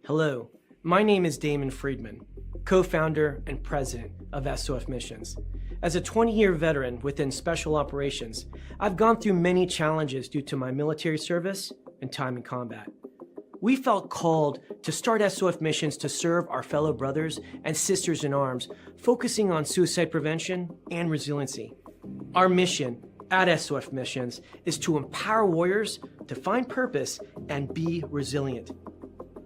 Hello, my name is Damon Friedman, co-founder and president of SOF Missions. As a 20-year veteran within Special Operations, I've gone through many challenges due to my military service and time in combat. We felt called to start SOF Missions to serve our fellow brothers and sisters in arms, focusing on suicide prevention and resiliency. Our mission at SOF Missions is to empower warriors to find purpose and be resilient.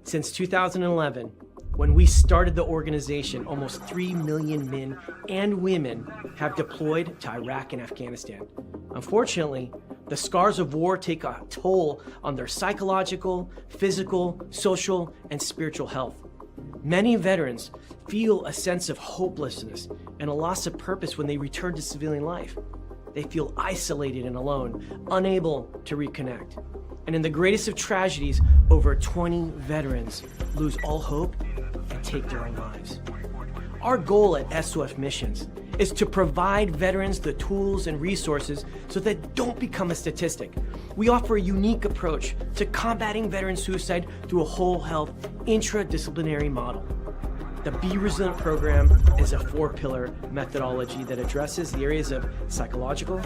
Since 2011, when we started the organization, almost 3 million men and women have deployed to Iraq and Afghanistan. Unfortunately, the scars of war take a toll on their psychological, physical, social, and spiritual health. Many veterans feel a sense of hopelessness and a loss of purpose when they return to civilian life. They feel isolated and alone, unable to reconnect. And in the greatest of tragedies, over 20 veterans lose all hope and take their own lives. Our goal at SOF Missions is to provide veterans the tools and resources so that they don't become a statistic. We offer a unique approach to combating veteran suicide through a whole health intradisciplinary model. The Be Resilient program is a 4-pillar methodology that addresses the areas of psychological,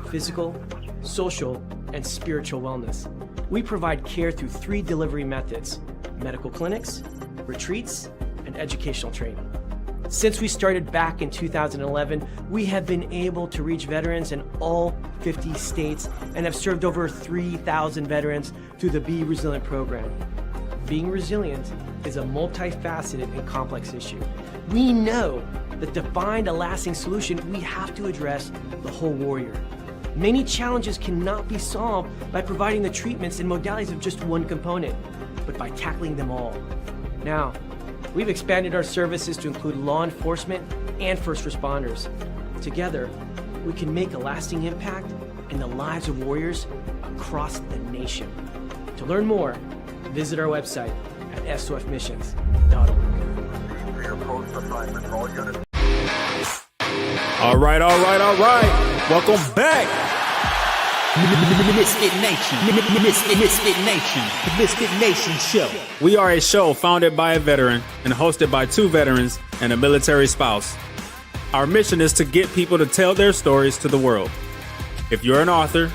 physical, social, and spiritual wellness. We provide care through 3 delivery methods: medical clinics, retreats, and educational training. Since we started back in 2011, we have been able to reach veterans in all 50 states and have served over 3,000 veterans through the Be Resilient program. Being resilient is a multifaceted and complex issue. We know that to find a lasting solution, we have to address the whole warrior. Many challenges cannot be solved by providing the treatments and modalities of just one component, but by tackling them all. Now, we've expanded our services to include law enforcement and first responders. Together, we can make a lasting impact in the lives of warriors across the nation. To learn more, visit our website at sofmissions.org. All right. Welcome back. Misfit Nation. The Misfit Nation show. We are a show founded by a veteran and hosted by 2 veterans and a military spouse. Our mission is to get people to tell their stories to the world. If you're an author,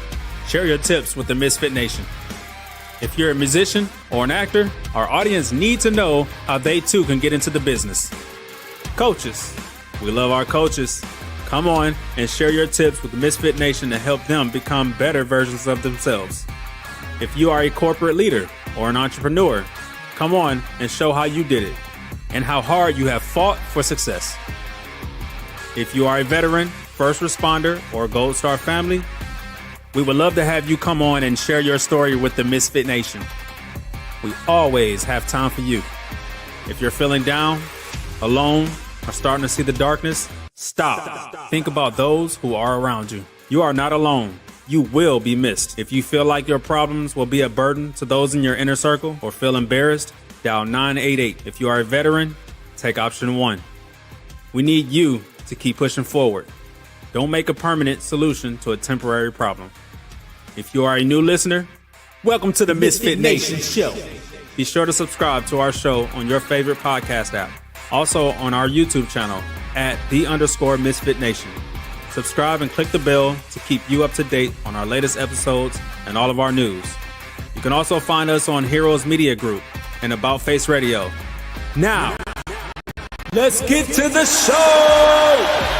share your tips with the Misfit Nation. If you're a musician or an actor, our audience need to know how they too can get into the business. Coaches, we love our coaches. Come on and share your tips with the Misfit Nation to help them become better versions of themselves. If you are a corporate leader or an entrepreneur, come on and show how you did it and how hard you have fought for success. If you are a veteran, first responder, or Gold Star family, we would love to have you come on and share your story with the Misfit Nation. We always have time for you. If you're feeling down, alone, or starting to see the darkness, Stop. Think about those who are around you. You are not alone. You will be missed. If you feel like your problems will be a burden to those in your inner circle or feel embarrassed, dial 988. If you are a veteran, take option 1. We need you to keep pushing forward. Don't make a permanent solution to a temporary problem. If you are a new listener, welcome to the Misfit Nation show. Be sure to subscribe to our show on your favorite podcast app. Also on our YouTube channel at @the_Misfit Nation. Subscribe and click the bell to keep you up to date on our latest episodes and all of our news. You can also find us on Heroes Media Group and About Face Radio. Now, let's get to the show!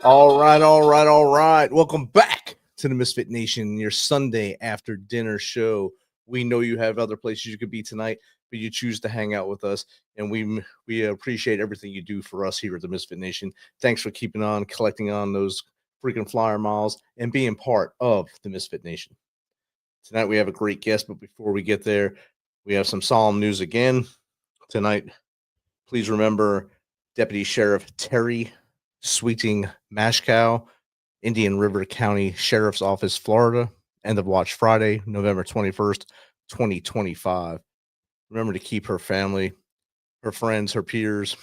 All right. Welcome back to the Misfit Nation, your Sunday after dinner show. We know you have other places you could be tonight, but you choose to hang out with us, and we appreciate everything you do for us here at the Misfit Nation. Thanks for keeping on, collecting on those freaking flyer miles, and being part of the Misfit Nation. Tonight we have a great guest, but before we get there, we have some solemn news again tonight. Please remember Deputy Sheriff Terry Sweeting Mashkow, Indian River County Sheriff's Office, Florida. End of watch Friday, November 21st, 2025. Remember to keep her family, her friends, her peers,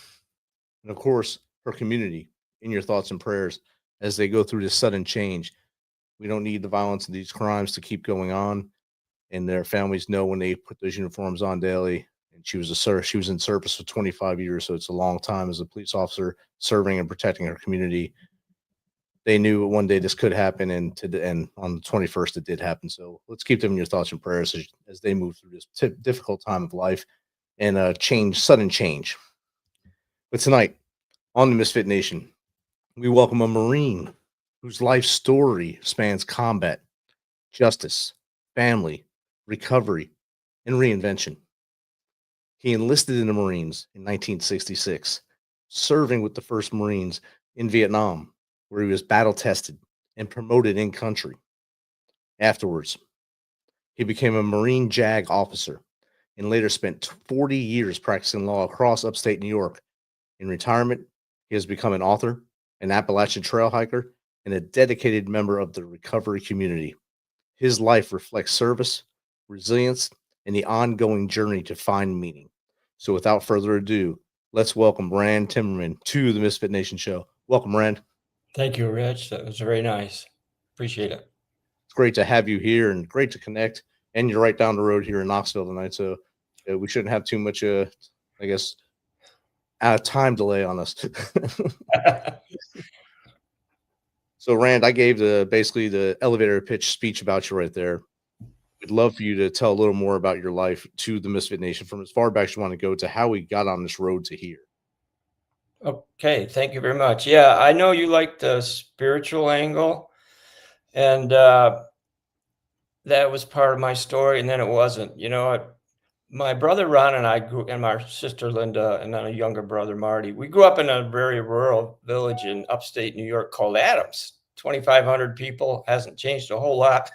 and of course, her community in your thoughts and prayers as they go through this sudden change. We don't need the violence and these crimes to keep going on, and their families know when they put those uniforms on daily. And she was in service for 25 years, so it's a long time as a police officer serving and protecting her community. They knew one day this could happen, and on the 21st it did happen. So let's keep them in your thoughts and prayers as they move through this difficult time of life and sudden change. But tonight on the Misfit Nation, we welcome a Marine whose life story spans combat, justice, family, recovery, and reinvention. He enlisted in the Marines in 1966, serving with the 1st Marines in Vietnam, where he was battle tested and promoted in country. Afterwards, he became a Marine JAG officer and later spent 40 years practicing law across upstate New York. In retirement, he has become an author, an Appalachian Trail hiker, and a dedicated member of the recovery community. His life reflects service, resilience, and the ongoing journey to find meaning. So without further ado, let's welcome Rand Timmerman to the Misfit Nation show. Welcome, Rand. Thank you, Rich. That was very nice. Appreciate it. It's great to have you here and great to connect. And you're right down the road here in Knoxville tonight, so we shouldn't have too much, I guess, time delay on us. So, Rand, I gave basically the elevator pitch speech about you right there. We'd love for you to tell a little more about your life to the Misfit Nation, from as far back as you want to go to how we got on this road to here. Okay, thank you very much. Yeah, I know you like the spiritual angle, and that was part of my story, and then it wasn't. You know, my brother Ron and I grew, and my sister Linda, and then a younger brother Marty. We grew up in a very rural village in upstate New York called Adams. 2,500 people, hasn't changed a whole lot.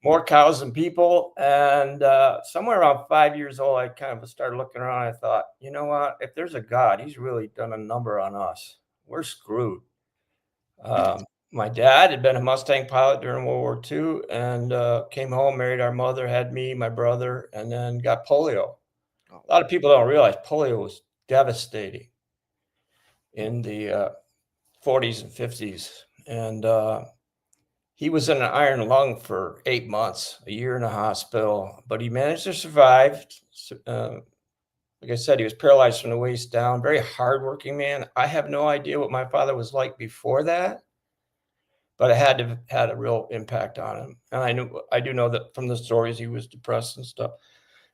More cows than people. And somewhere around 5 years old, I kind of started looking around. I thought, you know what? If there's a God, he's really done a number on us. We're screwed. My dad had been a Mustang pilot during World War II and came home, married our mother, had me, my brother, and then got polio. A lot of people don't realize polio was devastating in the 40s and 50s. And he was in an iron lung for 8 months, a year in a hospital, but he managed to survive. Like I said, he was paralyzed from the waist down, very hardworking man. I have no idea what my father was like before that, but it had a real impact on him. And I do know that from the stories, he was depressed and stuff.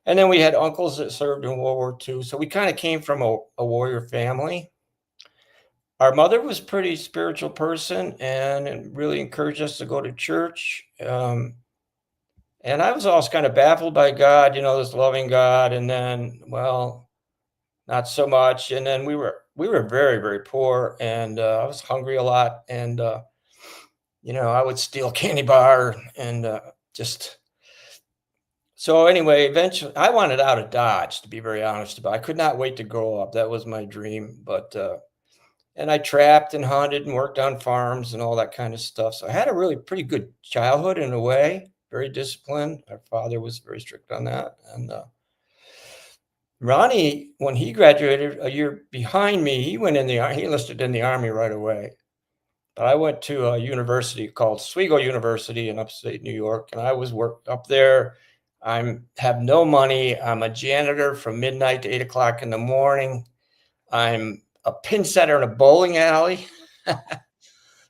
And then we had uncles that served in World War II. So we kind of came from a warrior family. Our mother was a pretty spiritual person and really encouraged us to go to church. And I was always kind of baffled by God, you know, this loving God. And then, well, not so much. And then we were very, very poor, and I was hungry a lot. And, you know, I would steal candy bar and just. So anyway, eventually I wanted out of Dodge, to be very honest about it. I could not wait to grow up. That was my dream. But and I trapped and hunted and worked on farms and all that kind of stuff. So I had a really pretty good childhood in a way, very disciplined. Our father was very strict on that. And Ronnie, when he graduated a year behind me, he enlisted in the Army right away. But I went to a university called Oswego University in upstate New York, and I was worked up there. I have no money. I'm a janitor from midnight to 8 o'clock in the morning. I'm a pin setter in a bowling alley,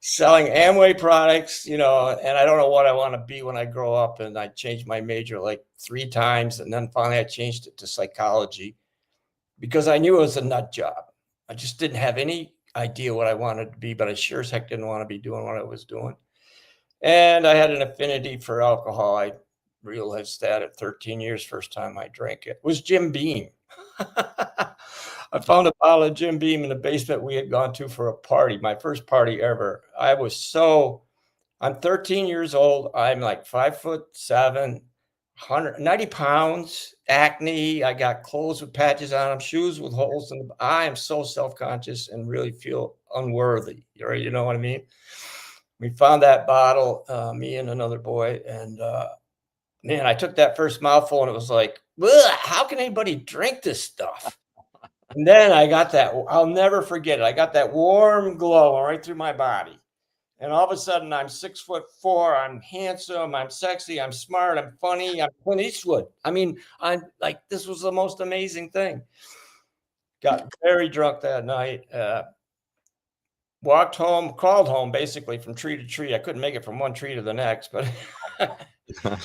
selling Amway products, you know, and I don't know what I want to be when I grow up. And I changed my major like 3 times. And then finally I changed it to psychology because I knew it was a nut job. I just didn't have any idea what I wanted to be, but I sure as heck didn't want to be doing what I was doing. And I had an affinity for alcohol. I realized that at 13 years, first time I drank it was Jim Beam. I found a bottle of Jim Beam in the basement we had gone to for a party, my first party ever. I'm 13 years old. I'm like 5'7", 190 pounds, acne. I got clothes with patches on them, shoes with holes in them. I am so self-conscious and really feel unworthy. You know what I mean? We found that bottle, me and another boy, and man, I took that first mouthful and it was like, how can anybody drink this stuff? And then I got that, I'll never forget it. I got that warm glow right through my body. And all of a sudden I'm 6'4", I'm handsome, I'm sexy, I'm smart, I'm funny, I'm Clint Eastwood. I mean, I'm like, this was the most amazing thing. Got very drunk that night. Walked home, crawled home basically from tree to tree. I couldn't make it from one tree to the next, but I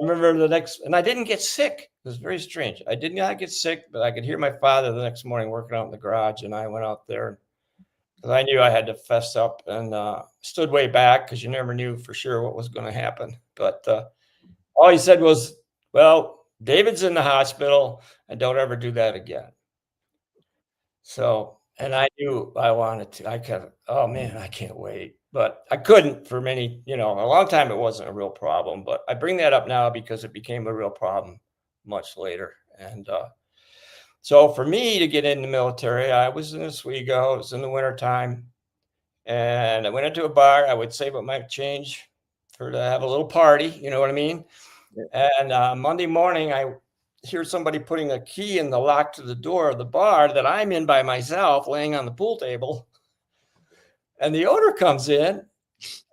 remember the next, and I didn't get sick. It was very strange. I did not get sick, but I could hear my father the next morning working out in the garage, and I went out there because I knew I had to fess up and stood way back because you never knew for sure what was going to happen. But all he said was, well, David's in the hospital and don't ever do that again. So, and I knew I wanted to, I kept, oh man, I can't wait. But I couldn't for many, a long time it wasn't a real problem. But I bring that up now because it became a real problem much later. And so for me to get in the military, I was in Oswego, it was in the wintertime. And I went into a bar. I would save up my change to have a little party, you know what I mean? Yeah. And Monday morning, I hear somebody putting a key in the lock to the door of the bar that I'm in by myself, laying on the pool table. And the owner comes in,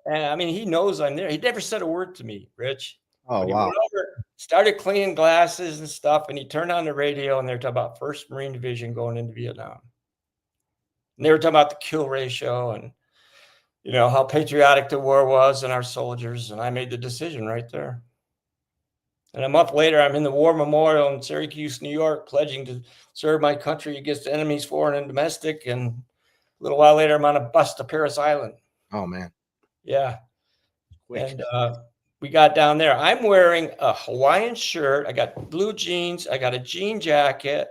and I mean, he knows I'm there. He never said a word to me, Rich. Oh, wow. Wow. Went over, started cleaning glasses and stuff, and he turned on the radio, and they're talking about 1st Marine Division going into Vietnam. And they were talking about the kill ratio and, how patriotic the war was and our soldiers. And I made the decision right there. And a month later, I'm in the War Memorial in Syracuse, New York, pledging to serve my country against enemies, foreign and domestic. And a little while later, I'm on a bus to Paris Island. Oh, man. Yeah. Quick. And we got down there. I'm wearing a Hawaiian shirt. I got blue jeans. I got a jean jacket.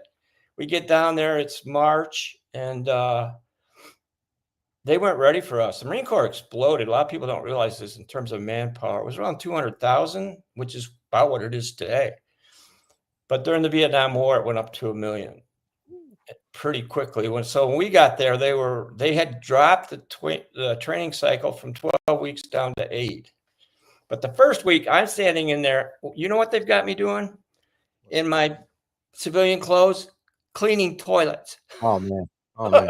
We get down there. It's March. And they weren't ready for us. The Marine Corps exploded. A lot of people don't realize this in terms of manpower. It was around 200,000, which is about what it is today. But during the Vietnam War, it went up to 1 million pretty quickly. So when we got there, they had dropped the training cycle from 12 weeks down to 8. But the first week, I'm standing in there. You know what they've got me doing? In my civilian clothes, cleaning toilets. Oh, man. Oh, man.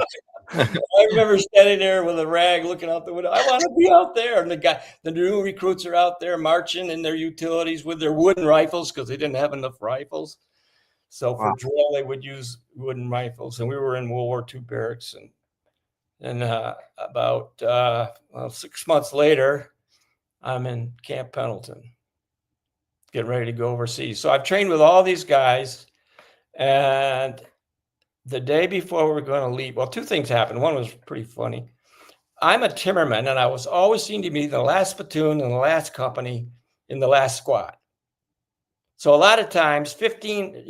I remember standing there with a rag looking out the window. I want to be out there. And the new recruits are out there marching in their utilities with their wooden rifles because they didn't have enough rifles. So for drill, they would use wooden rifles. And we were in World War II barracks. And about 6 months later, I'm in Camp Pendleton, getting ready to go overseas. So I've trained with all these guys. And the day before we're going to leave, well, 2 things happened. One was pretty funny. I'm a Timmerman, and I was always seen to be the last platoon in the last company in the last squad. So a lot of times 1,200,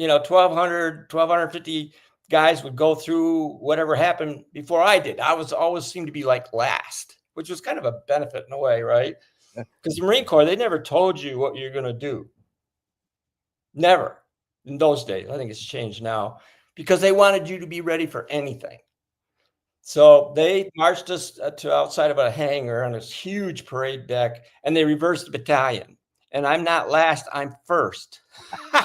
1,250 guys would go through whatever happened before I did. I was always seemed to be like last, which was kind of a benefit in a way, right? Because the Marine Corps, they never told you what you're going to do. Never. In those days. I think it's changed now because they wanted you to be ready for anything. So they marched us to outside of a hangar on this huge parade deck, and they reversed the battalion. And I'm not last, I'm first. So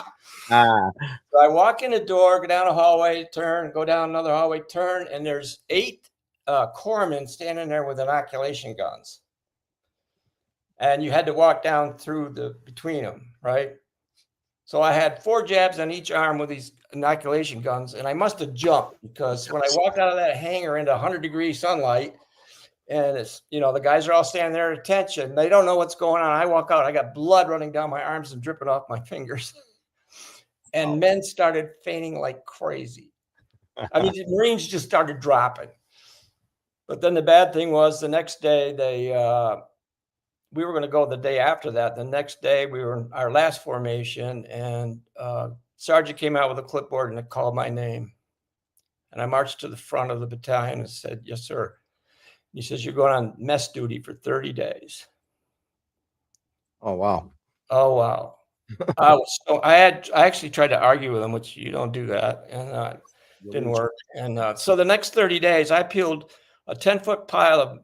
I walk in the door, go down a hallway, turn, go down another hallway, turn, and there's 8 corpsmen standing there with inoculation guns. And you had to walk down through between them, right? So I had 4 jabs on each arm with these inoculation guns, and I must have jumped because when I walked out of that hangar into 100-degree sunlight, and it's, the guys are all standing there at attention. They don't know what's going on. I walk out, I got blood running down my arms and dripping off my fingers. And men started fainting like crazy. I mean, the Marines just started dropping. But then the bad thing was the next day, we were going to go the day after that. The next day, we were in our last formation, and Sergeant came out with a clipboard and it called my name. And I marched to the front of the battalion and said, "Yes, sir." He says, "You're going on mess duty for 30 days. Oh, wow. Oh, wow. I actually tried to argue with him, which you don't do that, and didn't work. And so the next 30 days, I peeled a 10-foot pile of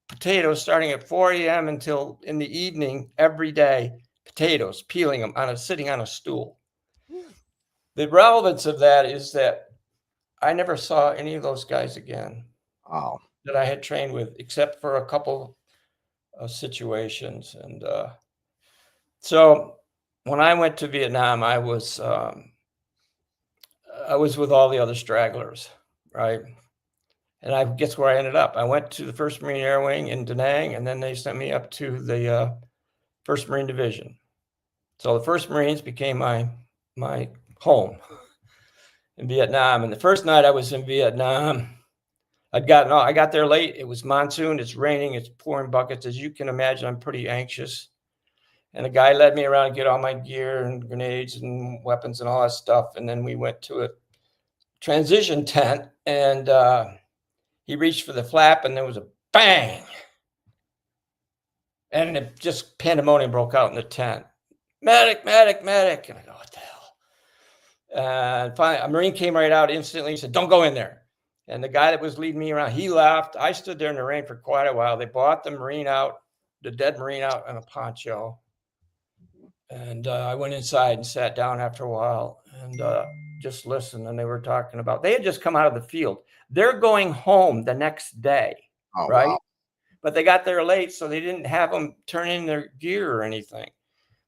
potatoes starting at 4 a.m. until in the evening every day. Potatoes, peeling them sitting on a stool. The relevance of that is that I never saw any of those guys again Wow. that I had trained with, except for a couple of situations. And so when I went to Vietnam, I was with all the other stragglers, right? And I guess where I ended up. I went to the 1st Marine Air Wing in Da Nang, and then they sent me up to the 1st Marine Division. So the 1st Marines became my home in Vietnam. And the first night I was in Vietnam, I got there late. It was monsoon. It's raining. It's pouring buckets. As you can imagine, I'm pretty anxious. And the guy led me around to get all my gear and grenades and weapons and all that stuff. And then we went to a transition tent, and he reached for the flap, and there was a bang. And it just pandemonium broke out in the tent. Medic, medic, medic. And I go, what the hell? And finally, a Marine came right out instantly. He said, don't go in there. And the guy that was leading me around, he left. I stood there in the rain for quite a while. They brought the dead Marine out in a poncho. And I went inside and sat down after a while and just listened. And they were talking about, they had just come out of the field. They're going home the next day, right? Wow. But they got there late, so they didn't have them turn in their gear or anything.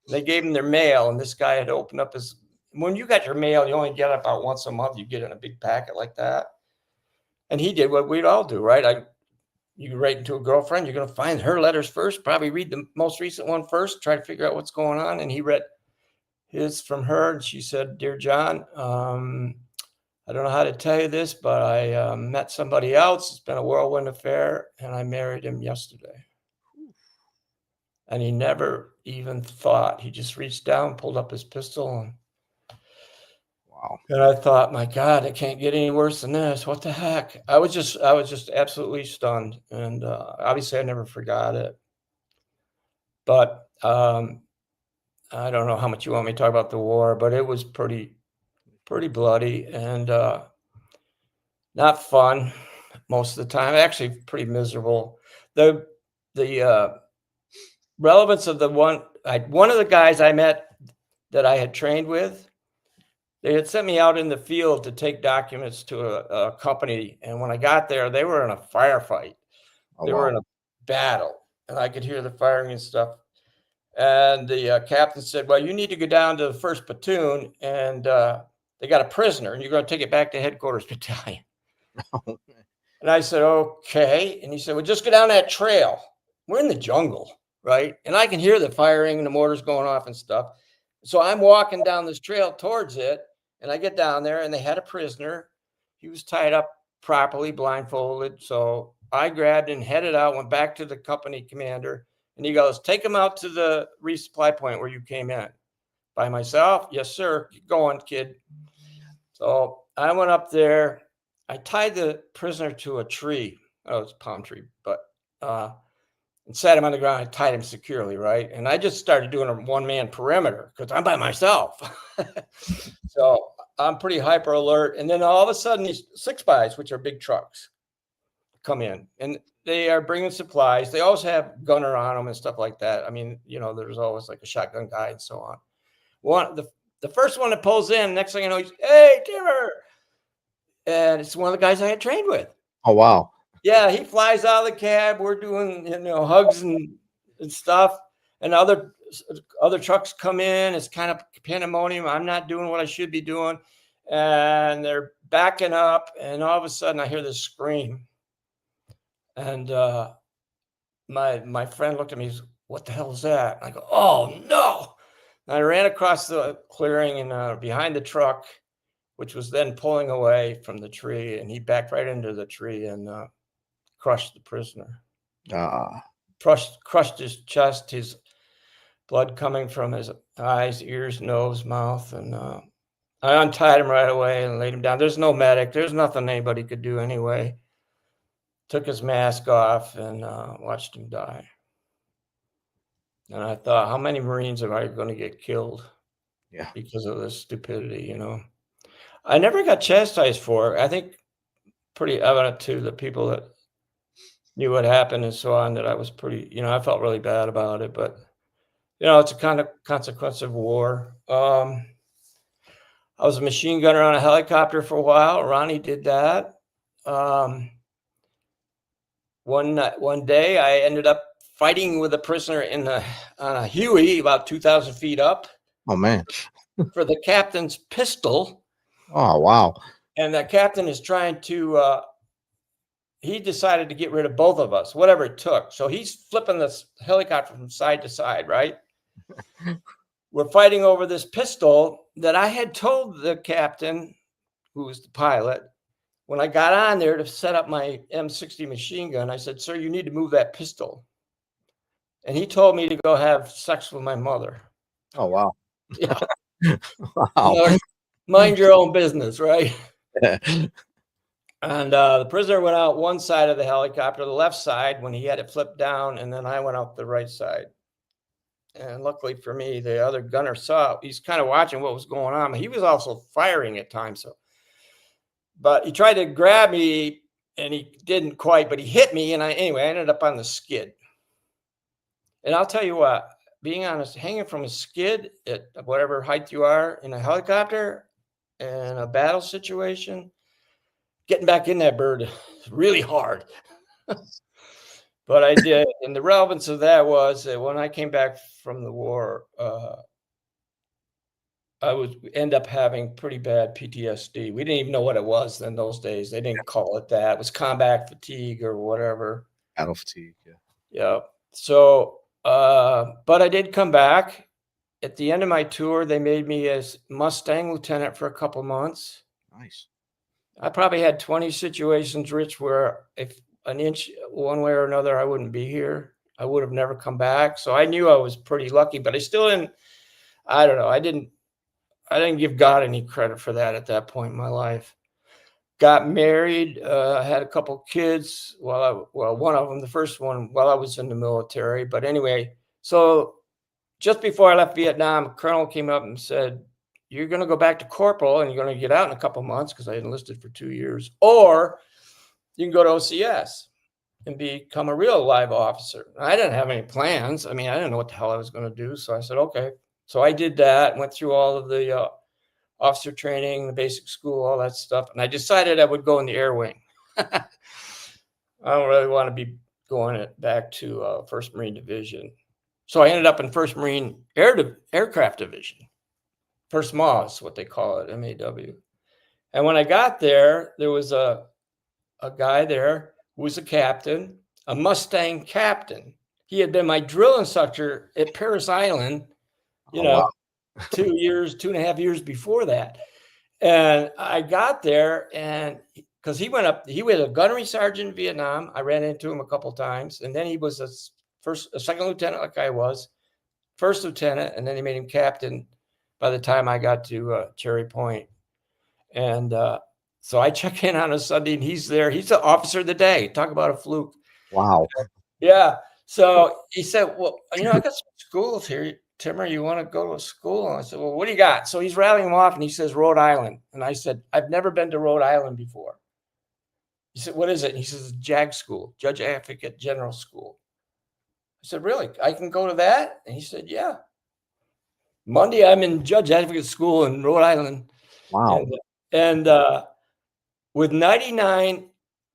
They gave them their mail, and this guy had opened up his, when you got your mail, you only get it about once a month. You get in a big packet like that. And he did what we'd all do, right? You write into a girlfriend, you're going to find her letters first, probably read the most recent one first, try to figure out what's going on. And he read his from her, and she said, Dear John, I don't know how to tell you this, but I met somebody else. It's been a whirlwind affair, and I married him yesterday. And he never even thought. He just reached down, pulled up his pistol, and wow. And I thought, my God, it can't get any worse than this. What the heck? I was just absolutely stunned, and obviously I never forgot it. But I don't know how much you want me to talk about the war, but it was pretty bloody and not fun most of the time. Actually, pretty miserable. The relevance of one of the guys I met that I had trained with, they had sent me out in the field to take documents to a company, and when I got there, they were in a firefight. They were in a battle, and I could hear the firing and stuff. And the captain said, "Well, you need to go down to the 1st platoon, and they got a prisoner, and you're going to take it back to headquarters battalion." And I said, "Okay." And he said, "Well, just go down that trail. We're in the jungle, right? And I can hear the firing and the mortars going off and stuff." So I'm walking down this trail towards it, and I get down there, and they had a prisoner. He was tied up properly, blindfolded. So I grabbed and headed out, went back to the company commander, and he goes, "Take him out to the resupply point where you came in." By myself? "Yes, sir. Keep going, kid." So I went up there. I tied the prisoner to a tree. Oh, it's a palm tree, but and sat him on the ground. I tied him securely, right? And I just started doing a one-man perimeter because I'm by myself. So I'm pretty hyper alert. And then all of a sudden, these 6x, which are big trucks, come in, and they are bringing supplies. They always have gunner on them and stuff like that. I mean, there's always like a shotgun guy and so on. The first one that pulls in, next thing I know, he's, "Hey, Timmer!" And it's one of the guys I had trained with. Oh, wow. Yeah, he flies out of the cab. We're doing, hugs and stuff. And other trucks come in. It's kind of pandemonium. I'm not doing what I should be doing. And they're backing up. And all of a sudden, I hear this scream. And my friend looked at me. He's, "What the hell is that?" And I go, "Oh, no." And I ran across the clearing and behind the truck, which was then pulling away from the tree. And he backed right into the tree and crushed the prisoner. Crushed his chest, his blood coming from his eyes, ears, nose, mouth. And I untied him right away and laid him down. There's no medic. There's nothing anybody could do anyway. Took his mask off and watched him die. And I thought, how many Marines am I going to get killed? Yeah, because of this stupidity, I never got chastised for it. I think pretty evident to the people that knew what happened and so on that I was pretty, I felt really bad about it. But, it's a kind of consequence of war. I was a machine gunner on a helicopter for a while. Ronnie did that. One day I ended up fighting with a prisoner on a Huey about 2,000 feet up. Oh, man. For the captain's pistol. Oh, wow. And that captain is trying to, he decided to get rid of both of us, whatever it took. So he's flipping this helicopter from side to side, right? We're fighting over this pistol that I had told the captain, who was the pilot, when I got on there to set up my M60 machine gun, I said, "Sir, you need to move that pistol." And he told me to go have sex with my mother. Oh, wow. Yeah. Wow. Mind your own business, right? And the prisoner went out one side of the helicopter, the left side, when he had it flipped down, and then I went out the right side. And luckily for me, the other gunner saw it. He's kind of watching what was going on. He was also firing at times. But he tried to grab me, and he didn't quite, but he hit me. And I ended up on the skid. And I'll tell you what, being honest, hanging from a skid at whatever height you are in a helicopter in a battle situation, getting back in that bird is really hard. But I did. And the relevance of that was that when I came back from the war, I would end up having pretty bad PTSD. We didn't even know what it was in those days. They didn't call it that. It was combat fatigue or whatever. Battle fatigue. Yeah. Yeah. So, but I did come back. At the end of my tour, they made me as Mustang lieutenant for a couple months. Nice. I probably had 20 situations, Rich, where if an inch one way or another, I wouldn't be here. I would have never come back. So I knew I was pretty lucky, but I still didn't, I don't know. I didn't give God any credit for that at that point in my life. Got married, had a couple kids one of them, the first one, while I was in the military. But anyway, so just before I left Vietnam, a colonel came up and said, "You're going to go back to corporal and you're going to get out in a couple months," because I enlisted for 2 years, "or you can go to OCS and become a real live officer." I didn't have any plans. I mean, I didn't know what the hell I was going to do. So I said, okay. So I did that, went through all of the officer training, the basic school, all that stuff. And I decided I would go in the air wing. I don't really want to be going back to 1st Marine Division. So I ended up in 1st Marine Aircraft Division. 1st MAW is what they call it, MAW. And when I got there, there was a guy there who was a captain, a Mustang captain. He had been my drill instructor at Parris Island, wow. 2.5 years before that. And I got there, and because he was a gunnery sergeant in Vietnam. I ran into him a couple of times. And then he was a second lieutenant like I was, 1st lieutenant, and then he made him captain by the time I got to Cherry Point. And so I check in on a Sunday, and he's there. He's the officer of the day. Talk about a fluke. Wow. Yeah. So he said, "Well, I got some schools here. Timmer, you want to go to school?" And I said, "Well, what do you got?" So he's rattling them off, and he says, "Rhode Island." And I said, "I've never been to Rhode Island before." He said, "What is it?" And he says, "JAG school, Judge Advocate General School." I said, "Really? I can go to that?" And he said, "Yeah." Monday, I'm in Judge Advocate School in Rhode Island. Wow. And with 99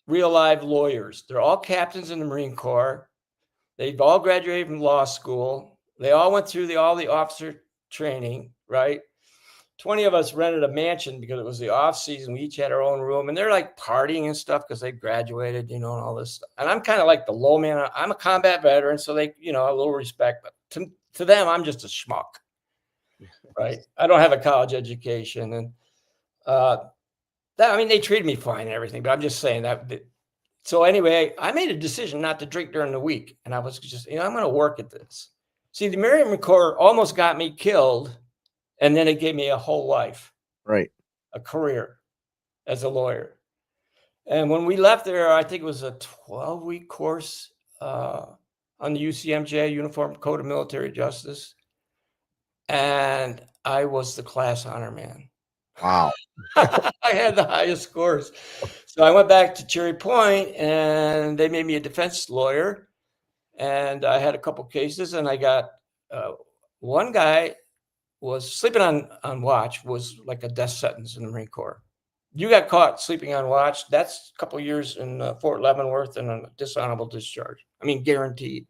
real live lawyers. They're all captains in the Marine Corps. They've all graduated from law school. They all went through all the officer training, right? 20 of us rented a mansion because it was the off season. We each had our own room, and they're like partying and stuff because they graduated, and all this stuff. And I'm kind of like the low man. I'm a combat veteran, so they, a little respect, but to them, I'm just a schmuck, right? I don't have a college education, and they treated me fine and everything, but I'm just saying that. So anyway, I made a decision not to drink during the week, and I was just, I'm going to work at this. See, the Marine Corps almost got me killed, and then it gave me a whole life, right? A career as a lawyer. And when we left there, I think it was a 12-week course on the UCMJ, Uniform Code of Military Justice, and I was the class honor man. Wow. I had the highest scores. So I went back to Cherry Point, and they made me a defense lawyer. And I had a couple cases, and I got one guy was sleeping on watch was like a death sentence in the Marine Corps. You got caught sleeping on watch, that's a couple of years in Fort Leavenworth and a dishonorable discharge. I mean, guaranteed.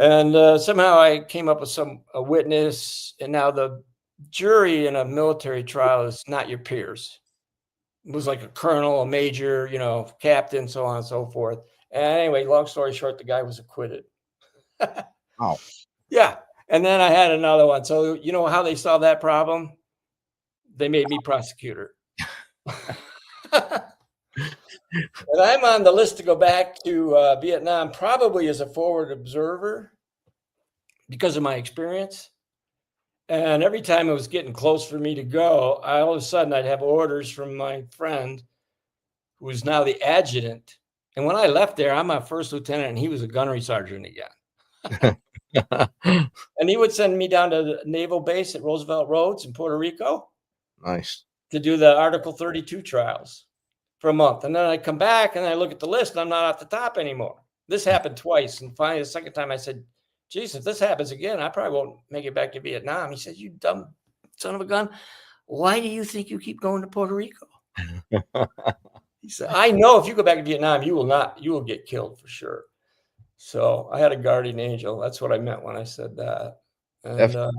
And somehow I came up with a witness, and now the jury in a military trial is not your peers. It was like a colonel, a major, captain, so on and so forth. And anyway, long story short, the guy was acquitted. Oh, Yeah. And then I had another one. So you know how they solved that problem? They made me prosecutor. And I'm on the list to go back to Vietnam, probably as a forward observer because of my experience. And every time it was getting close for me to go, all of a sudden I'd have orders from my friend, who is now the adjutant. And when I left there, I'm a first lieutenant, and he was a gunnery sergeant again. And he would send me down to the naval base at Roosevelt Roads in Puerto Rico. Nice. To do the Article 32 trials for a month. And then I come back and I look at the list and I'm not at the top anymore. This happened twice. And finally, the second time I said, geez, if this happens again, I probably won't make it back to Vietnam. He said, you dumb son of a gun. Why do you think you keep going to Puerto Rico? He said, I know if you go back to Vietnam, you will get killed for sure. So I had a guardian angel. That's what I meant when I said that. And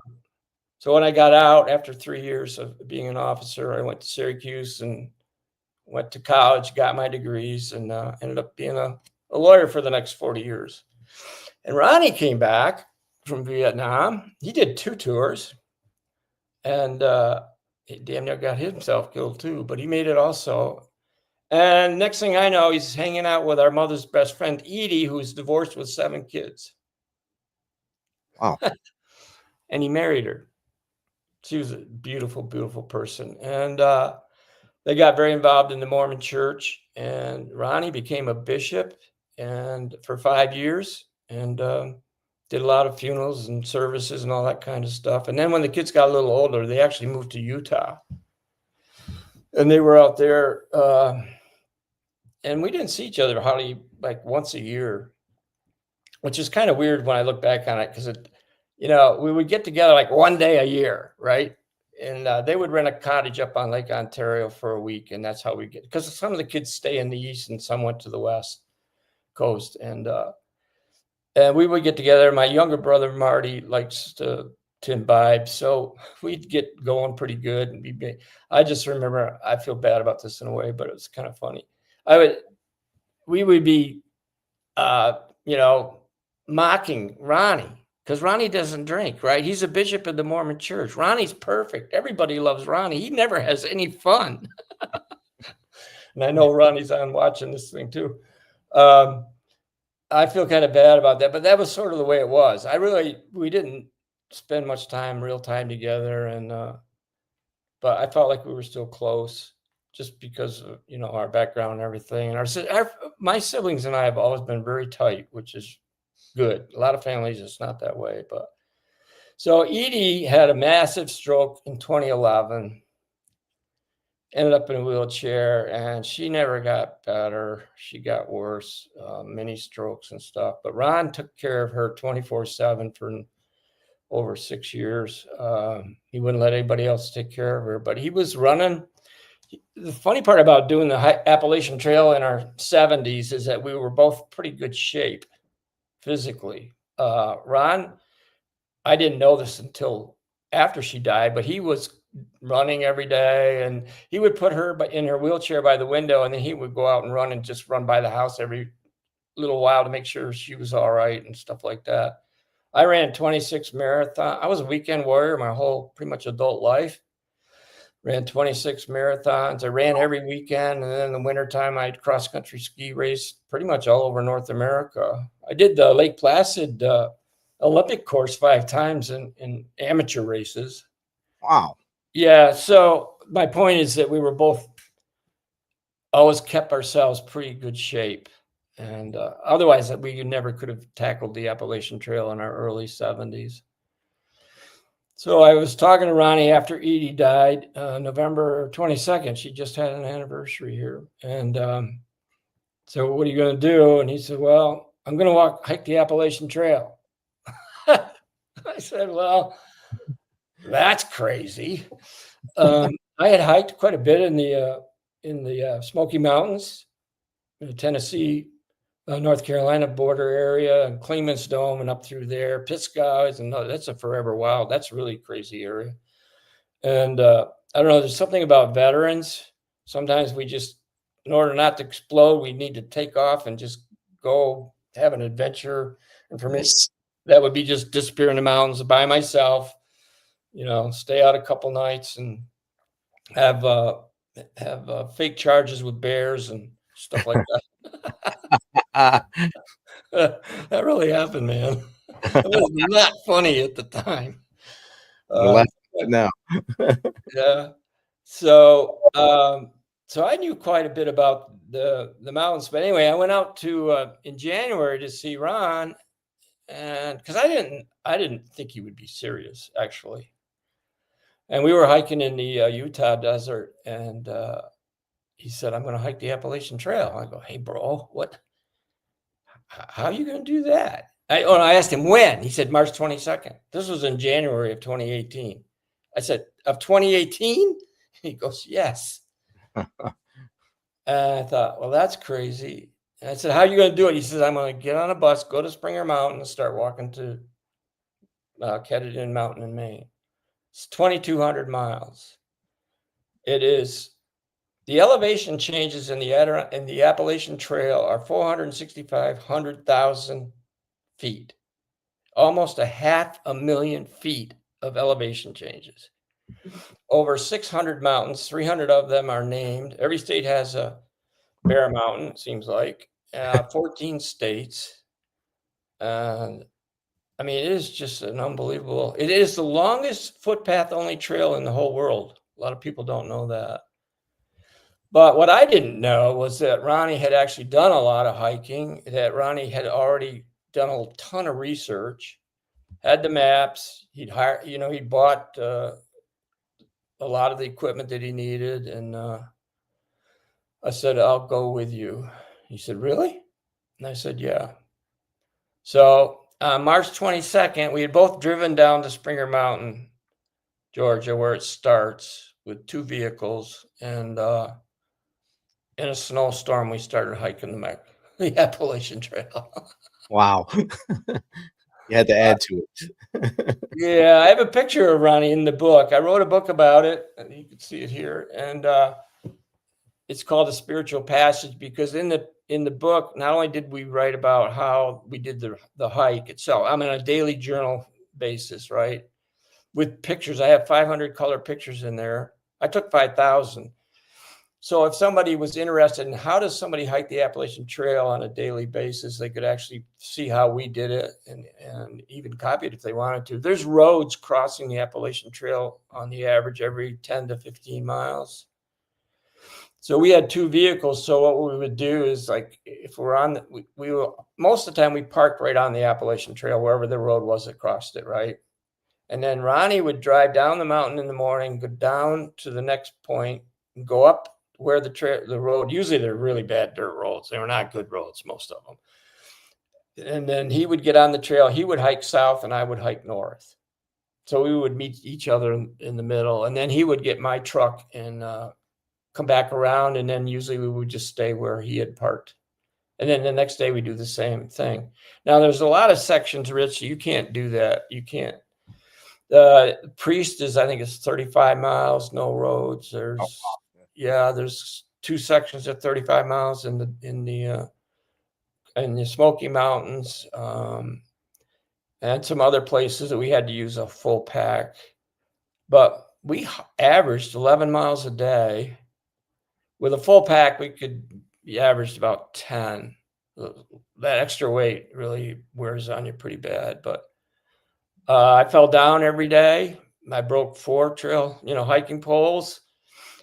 so when I got out after 3 years of being an officer, I went to Syracuse and went to college, got my degrees, and ended up being a lawyer for the next 40 years. And Ronnie came back from Vietnam. He did 2 tours, and he damn near got himself killed too, but he made it also. And next thing I know, he's hanging out with our mother's best friend, Edie, who's divorced with 7 kids. Wow. And he married her. She was a beautiful, beautiful person. And they got very involved in the Mormon church. And Ronnie became a bishop and for 5 years and did a lot of funerals and services and all that kind of stuff. And then when the kids got a little older, they actually moved to Utah. And they were out there. And we didn't see each other hardly like once a year, which is kind of weird when I look back on it because we would get together like one day a year, right? And they would rent a cottage up on Lake Ontario for a week, and that's how we get. Because some of the kids stay in the east, and some went to the west coast, and we would get together. My younger brother Marty likes to imbibe, so we'd get going pretty good. And I just remember, I feel bad about this in a way, but it was kind of funny. We would be, mocking Ronnie. Because Ronnie doesn't drink, right? He's a bishop of the Mormon church. Ronnie's perfect. Everybody loves Ronnie. He never has any fun. And I know Ronnie's on watching this thing too. I feel kind of bad about that, but that was sort of the way it was. We didn't spend much real time together. But I felt like we were still close just because of, our background and everything. And my siblings and I have always been very tight, which is good. A lot of families, it's not that way. But so Edie had a massive stroke in 2011, ended up in a wheelchair, and she never got better. She got worse, many strokes and stuff. But Ron took care of her 24/7 for over 6 years. He wouldn't let anybody else take care of her, but he was running. The funny part about doing the Appalachian Trail in our 70s is that we were both pretty good shape physically. Ron, I didn't know this until after she died, but he was running every day, and he would put her in her wheelchair by the window, and then he would go out and run by the house every little while to make sure she was all right and stuff like that. I ran 26 marathons. I was a weekend warrior my whole pretty much adult life. Ran 26 marathons. I ran every weekend. And then in the wintertime, I'd cross-country ski race pretty much all over North America. I did the Lake Placid Olympic course 5 times in amateur races. Wow. Yeah. So my point is that we were both always kept ourselves pretty good shape. And otherwise, we never could have tackled the Appalachian Trail in our early 70s. So I was talking to Ronnie after Edie died, November 22nd. She just had an anniversary here. And so what are you going to do? And he said, well, I'm going to hike the Appalachian Trail. I said, well, That's crazy. I had hiked quite a bit in the Smoky Mountains, in the Tennessee, North Carolina border area, and Clements Dome, and up through there, Pisgah, and that's a forever wild. That's a really crazy area. And I don't know. There's something about veterans. Sometimes we just, in order not to explode, we need to take off and just go have an adventure. And for me, that would be just disappear in the mountains by myself. Stay out a couple nights and have fake charges with bears and stuff like that. That really happened, man. It was not funny at the time. Now. Yeah. So I knew quite a bit about the mountains, but anyway, I went out to in January to see Ron, and because I didn't think he would be serious, actually. And we were hiking in the Utah desert, and he said, "I'm going to hike the Appalachian Trail." I go, "Hey, bro, what? How are you going to do that?" I asked him when. He said, "March 22nd." This was in January of 2018. I said, "Of 2018?" He goes, "Yes." And I thought, well, that's crazy. And I said, "How are you going to do it?" He says, "I'm going to get on a bus, go to Springer Mountain, and start walking to Ketterton Mountain in Maine." It's 2,200 miles. It is. The elevation changes in the Appalachian Trail are 465,000 feet, almost 500,000 feet of elevation changes. Over 600 mountains, 300 of them are named. Every state has a Bear Mountain, it seems like. 14 states. And I mean, it is just an unbelievable. It is the longest footpath only trail in the whole world. A lot of people don't know that. But what I didn't know was that Ronnie had actually done a lot of hiking, that Ronnie had already done a ton of research, had the maps. He'd bought a lot of the equipment that he needed. And I said, "I'll go with you." He said, "Really?" And I said, "Yeah." So March 22nd, we had both driven down to Springer Mountain, Georgia, where it starts, with 2 vehicles. And in a snowstorm, we started hiking the Appalachian Trail. Wow. You had to add to it. Yeah, I have a picture of Ronnie in the book. I wrote a book about it, and you can see it here. And it's called A Spiritual Passage, because in the book, not only did we write about how we did the hike itself, I'm on a daily journal basis, right? With pictures. I have 500 color pictures in there. I took 5,000. So if somebody was interested in how does somebody hike the Appalachian Trail on a daily basis, they could actually see how we did it and even copy it if they wanted to. There's roads crossing the Appalachian Trail on the average every 10 to 15 miles. So we had 2 vehicles. So what we would do is, like, if we're on, we were, most of the time we parked right on the Appalachian Trail, wherever the road was that crossed it, right? And then Ronnie would drive down the mountain in the morning, go down to the next point, and go up where the road, usually they're really bad dirt roads. They were not good roads, most of them. And then he would get on the trail. He would hike south and I would hike north. So we would meet each other in the middle. And then he would get my truck and come back around. And then usually we would just stay where he had parked. And then the next day we do the same thing. Now there's a lot of sections, Rich. You can't do that. You can't. Priest is, I think it's 35 miles, no roads. There's 2 sections of 35 miles in the Smoky Mountains, and some other places that we had to use a full pack. But we averaged 11 miles a day. With a full pack, we could be averaged about 10. That extra weight really wears on you pretty bad. But I fell down every day. I broke 4 hiking poles.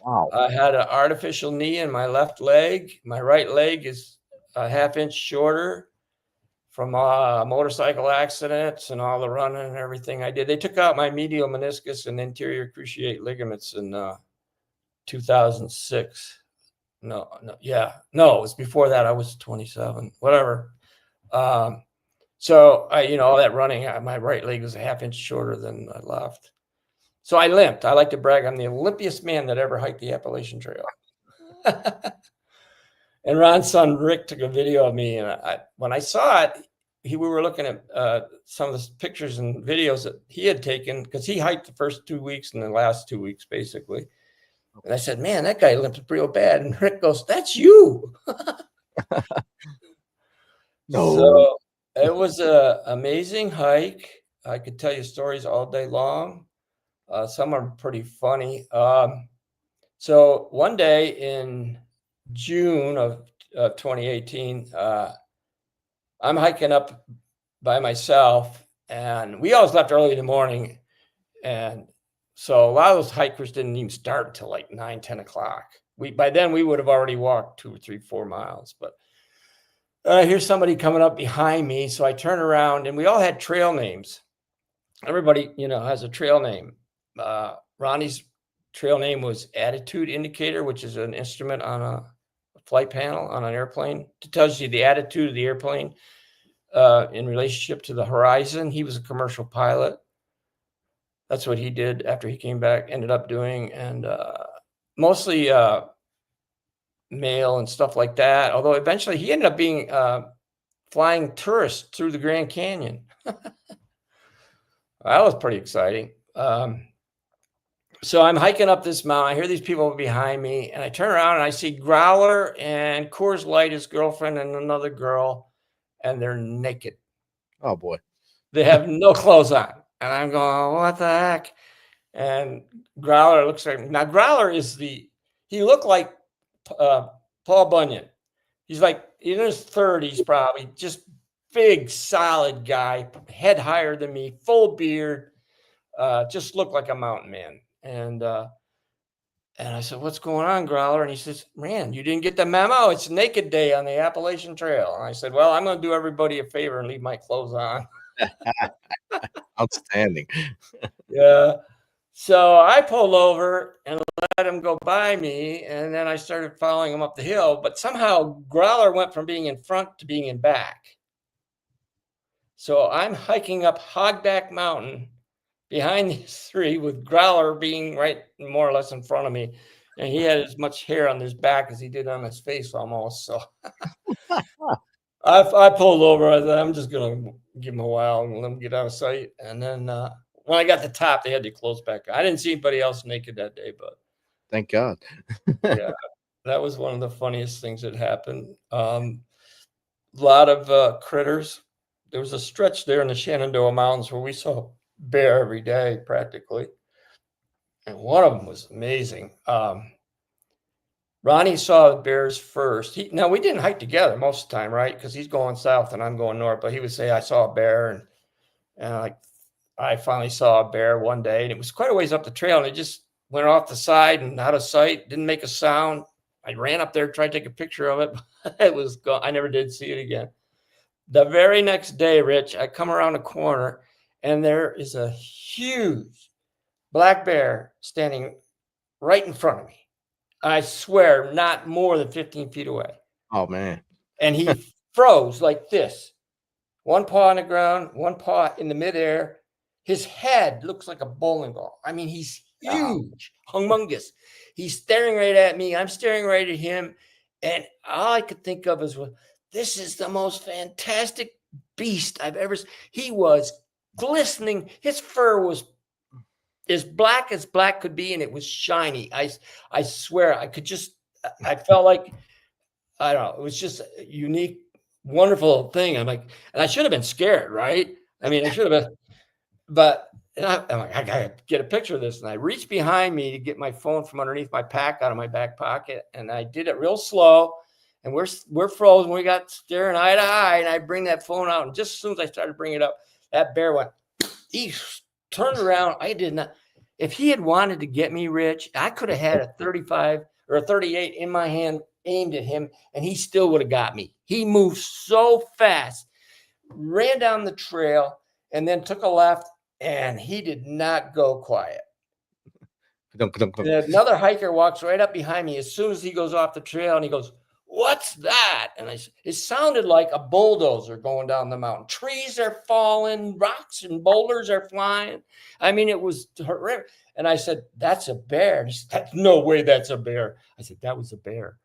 Wow. I had an artificial knee in my left leg. My right leg is a ½ inch shorter from motorcycle accidents and all the running and everything I did. They took out my medial meniscus and anterior cruciate ligaments in 2006. No, it was before that. I was 27, whatever. So all that running, my right leg was a ½ inch shorter than my left. So I limped. I like to brag. I'm the limpiest man that ever hiked the Appalachian Trail. And Ron's son, Rick, took a video of me. And when I saw it, we were looking at some of the pictures and videos that he had taken, because he hiked the first 2 weeks and the last 2 weeks, basically. And I said, man, that guy limped real bad. And Rick goes, that's you. No. So it was an amazing hike. I could tell you stories all day long. Some are pretty funny. So one day in June of 2018, I'm hiking up by myself, and we always left early in the morning. And so a lot of those hikers didn't even start until like 9, 10 o'clock. By then we would have already walked 2 or 3, 4 miles. But I hear somebody coming up behind me. So I turn around, and we all had trail names. Everybody, has a trail name. Ronnie's trail name was Attitude Indicator, which is an instrument on a flight panel on an airplane. It tells you the attitude of the airplane in relationship to the horizon. He was a commercial pilot. That's what he did after he came back, ended up doing, and mostly mail and stuff like that. Although eventually he ended up being flying tourists through the Grand Canyon. That was pretty exciting. So I'm hiking up this mountain. I hear these people behind me, and I turn around and I see Growler and Coors Light, his girlfriend, and another girl, and they're naked. Oh boy. They have no clothes on. And I'm going, what the heck? And Growler looks like, now Growler he looked like Paul Bunyan. He's like in his 30s, probably, just big, solid guy, head higher than me, full beard, just looked like a mountain man. And I said, what's going on, Growler? And he says, man, you didn't get the memo? It's Naked Day on the Appalachian Trail. And I said, well, I'm going to do everybody a favor and leave my clothes on. Outstanding. Yeah. So I pulled over and let him go by me. And then I started following him up the hill. But somehow Growler went from being in front to being in back. So I'm hiking up Hogback Mountain behind these three, with Growler being right more or less in front of me. And he had as much hair on his back as he did on his face almost. So I pulled over. I said, I'm just going to give him a while and let him get out of sight. And then when I got to the top, they had to close back. I didn't see anybody else naked that day, but thank God. yeah, that was one of the funniest things that happened. A lot of critters. There was a stretch there in the Shenandoah Mountains where we saw bear every day practically, and one of them was amazing. Ronnie saw the bears first. Now we didn't hike together most of the time, right? Because he's going south and I'm going north. But he would say, "I saw a bear," and I finally saw a bear one day, and it was quite a ways up the trail, and it just went off the side and out of sight. Didn't make a sound. I ran up there, tried to take a picture of it. But it was gone. I never did see it again. The very next day, Rich, I come around a corner, and there is a huge black bear standing right in front of me. I swear, not more than 15 feet away. Oh, man. And he froze like this. One paw on the ground, one paw in the midair. His head looks like a bowling ball. I mean, he's huge, humongous. He's staring right at me. I'm staring right at him. And all I could think of is, this is the most fantastic beast I've ever seen. He was glistening. His fur was as black could be, and it was shiny. I swear, I felt like, I don't know, it was just a unique, wonderful thing. I'm like, and I should have been scared, right? I mean, I should have been, but I'm like, I gotta get a picture of this. And I reached behind me to get my phone from underneath my pack out of my back pocket, and I did it real slow. And we're frozen. We got staring eye to eye, and I bring that phone out, and just as soon as I started bringing it up, that bear went. He turned around. I did not. If he had wanted to get me, Rich, I could have had a 35 or a 38 in my hand aimed at him, and he still would have got me. He moved so fast, ran down the trail, and then took a left, and he did not go quiet. And another hiker walks right up behind me as soon as he goes off the trail, and he goes, what's that? And it sounded like a bulldozer going down the mountain. Trees are falling, rocks and boulders are flying. I mean, it was horrific. And I said, that's a bear. And he said, no way that's a bear. I said, that was a bear.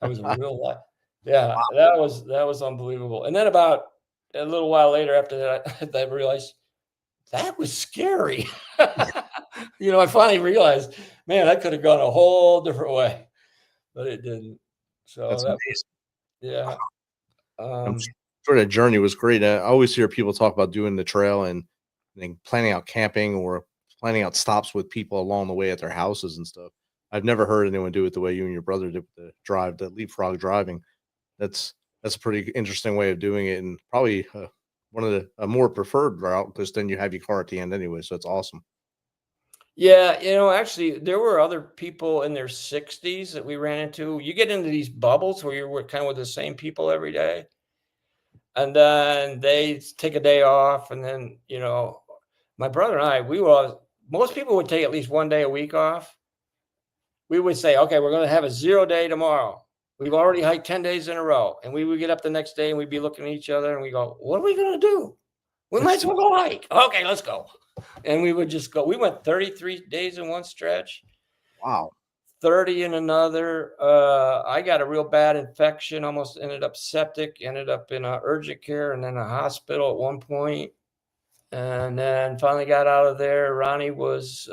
That was a real life. Yeah, that was unbelievable. And then about a little while later after that, I realized that was scary. I finally realized, man, that could have gone a whole different way, but it didn't. So That's amazing. yeah. I'm sure that journey was great. I always hear people talk about doing the trail and planning out camping or planning out stops with people along the way at their houses and stuff. I've never heard anyone do it the way you and your brother did with the leapfrog driving. That's a pretty interesting way of doing it, and probably one of a more preferred route, because then you have your car at the end anyway. So it's awesome. Yeah, actually, there were other people in their 60s that we ran into. You get into these bubbles where you're kind of with the same people every day, and then they take a day off, and then my brother and I, most people would take at least one day a week off. We would say, okay, we're going to have a 0 day tomorrow. We've already hiked 10 days in a row. And we would get up the next day and we'd be looking at each other and we go, what are we going to do? We might as well go hike. Okay, let's go. And we would just go. We went 33 days in one stretch. Wow. 30 in another. I got a real bad infection, almost ended up septic, ended up in urgent care and then a hospital at one point. And then finally got out of there. Ronnie was